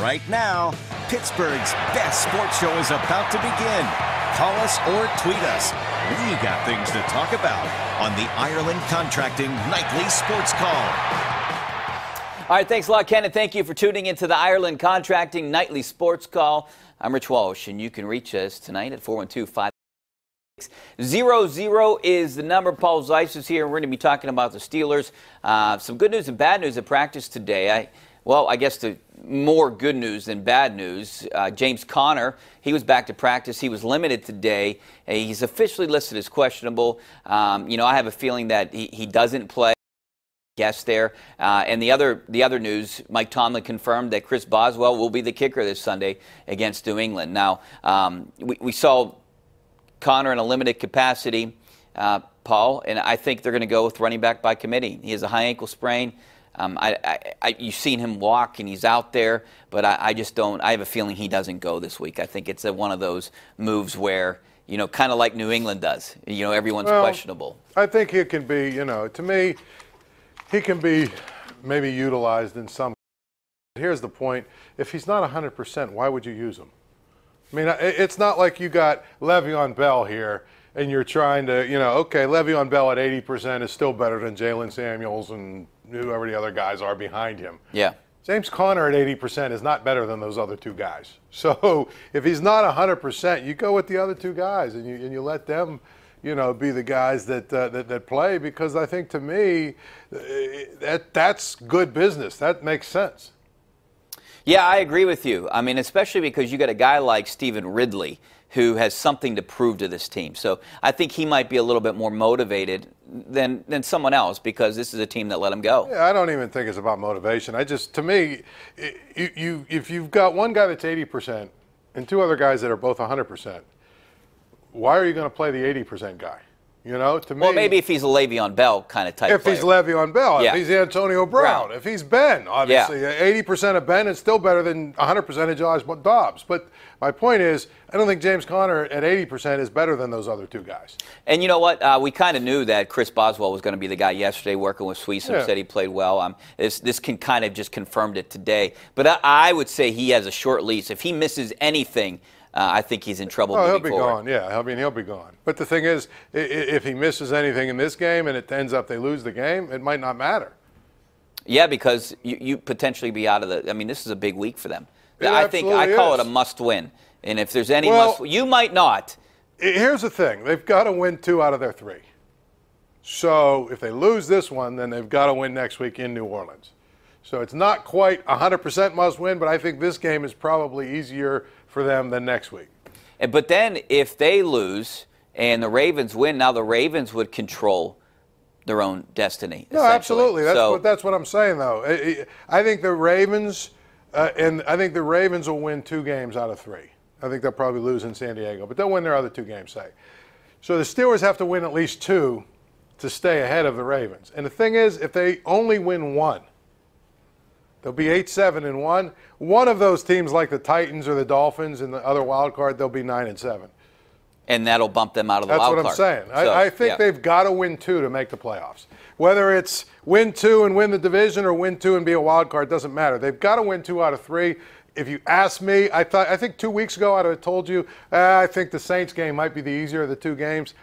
right now. Pittsburgh's best sports show is about to begin. Call us or tweet us. We got things to talk about on the Ireland Contracting Nightly Sports Call. All right, thanks a lot, Ken, and thank you for tuning into the Ireland Contracting Nightly Sports Call. I'm Rich Walsh, and you can reach us tonight at 412-500 is the number. Paul Zeise is here, and we're going to be talking about the Steelers. Some good news and bad news at practice today. I guess the more good news than bad news. James Conner, he was back to practice. He was limited today. He's officially listed as questionable. I have a feeling that he doesn't play. Guest there. And the other news, Mike Tomlin confirmed that Chris Boswell will be the kicker this Sunday against New England. Now, we saw Conner in a limited capacity, Paul, and I think they're going to go with running back by committee. He has a high ankle sprain. You've seen him walk, and he's out there, but I just don't. I have a feeling he doesn't go this week. I think it's one of those moves where, kind of like New England does. Everyone's questionable. I think he can be, to me, he can be maybe utilized in some. Here's the point. If he's not 100%, why would you use him? I mean, it's not like you got Le'Veon Bell here and you're trying to, okay, Le'Veon Bell at 80% is still better than Jalen Samuels and whoever the other guys are behind him. Yeah. James Conner at 80% is not better than those other two guys. So if he's not 100%, you go with the other two guys and you let them be the guys that play, because I think, to me, that's good business. That makes sense. Yeah, I agree with you. I mean, especially because you got a guy like Stephen Ridley who has something to prove to this team. So I think he might be a little bit more motivated than someone else, because this is a team that let him go. Yeah, I don't even think it's about motivation. To me, if you've got one guy that's 80% and two other guys that are both 100%, why are you going to play the 80% guy? To me, well, maybe if he's a Le'Veon Bell kind of type. If player. He's Le'Veon Bell, yeah. If he's Antonio Brown, if he's Ben, obviously, 80% of Ben is still better than 100% of Josh Dobbs. But my point is, I don't think James Conner at 80% is better than those other two guys. And you know what? We kind of knew that Chris Boswell was going to be the guy yesterday, working with Zeise, said he played well. This can kind of just confirmed it today. But I would say he has a short leash. If he misses anything, I think he's in trouble. Oh, he'll be gone. Yeah, he'll be gone. But the thing is, if he misses anything in this game and it ends up they lose the game, it might not matter. Yeah, because you potentially be out of the. I mean, this is a big week for them. I call it a must-win. And if there's any you might not. Here's the thing: they've got to win 2 out of their 3. So if they lose this one, then they've got to win next week in New Orleans. So it's not quite 100% must-win, but I think this game is probably easier for them than next week. But then if they lose and the Ravens win, now the Ravens would control their own destiny. No, absolutely. That's what I'm saying, though. I think the Ravens will win 2 games out of 3. I think they'll probably lose in San Diego, but they'll win their other 2 games, say. So the Steelers have to win at least 2 to stay ahead of the Ravens. And the thing is, if they only win 1, they'll be 8-7-1. One of those teams, like the Titans or the Dolphins and the other wild card, they'll be 9-7. And that'll bump them out of the wild card. That's what I'm saying. I think they've got to win 2 to make the playoffs. Whether it's win 2 and win the division or win 2 and be a wild card, doesn't matter. They've got to win 2 out of 3. If you ask me, I think 2 weeks ago I'd have told you, I think the Saints game might be the easier of the 2 games.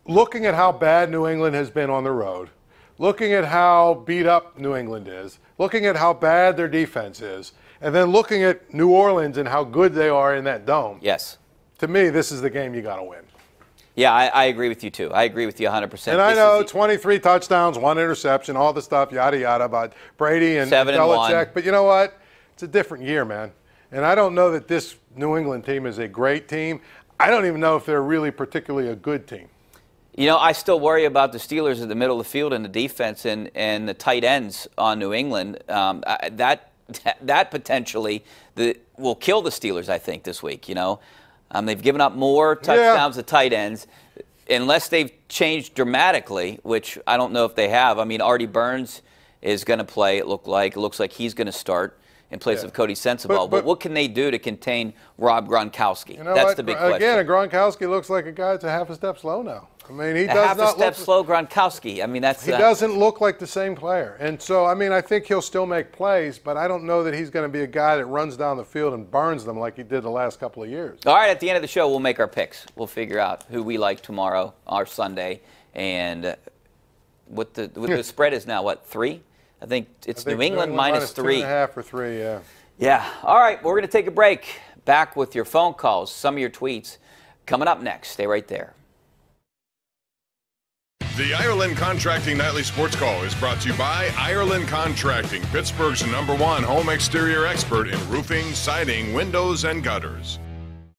Looking at how bad New England has been on the road, looking at how beat up New England is, looking at how bad their defense is, and then looking at New Orleans and how good they are in that dome. Yes. To me, this is the game you got to win. Yeah, I agree with you, too. I agree with you 100%. And I know 23 touchdowns, 1 interception, all the stuff, yada, yada, about Brady and Belichick. But you know what? It's a different year, man. And I don't know that this New England team is a great team. I don't even know if they're really particularly a good team. I still worry about the Steelers at the middle of the field and the defense and the tight ends on New England. That potentially will kill the Steelers, I think, this week. They've given up more touchdowns to tight ends. Unless they've changed dramatically, which I don't know if they have. I mean, Artie Burns is going to play, it looks like he's going to start in place of Cody Sensabaugh. But what can they do to contain Rob Gronkowski? That's the big question. Again, Gronkowski looks like a guy that's a half a step slow now. I mean, he a does half not a step look slow Gronkowski. I mean, that's he doesn't look like the same player. And so, I mean, I think he'll still make plays, but I don't know that he's going to be a guy that runs down the field and burns them like he did the last couple of years. All right, at the end of the show, we'll make our picks. We'll figure out who we like tomorrow, our Sunday, and what the spread is now. What, 3? I think it's New England minus 3. 2.5 or 3, yeah. Yeah. All right, we're going to take a break. Back with your phone calls, some of your tweets coming up next. Stay right there. The Ireland Contracting Nightly Sports Call is brought to you by Ireland Contracting, Pittsburgh's #1 home exterior expert in roofing, siding, windows, and gutters.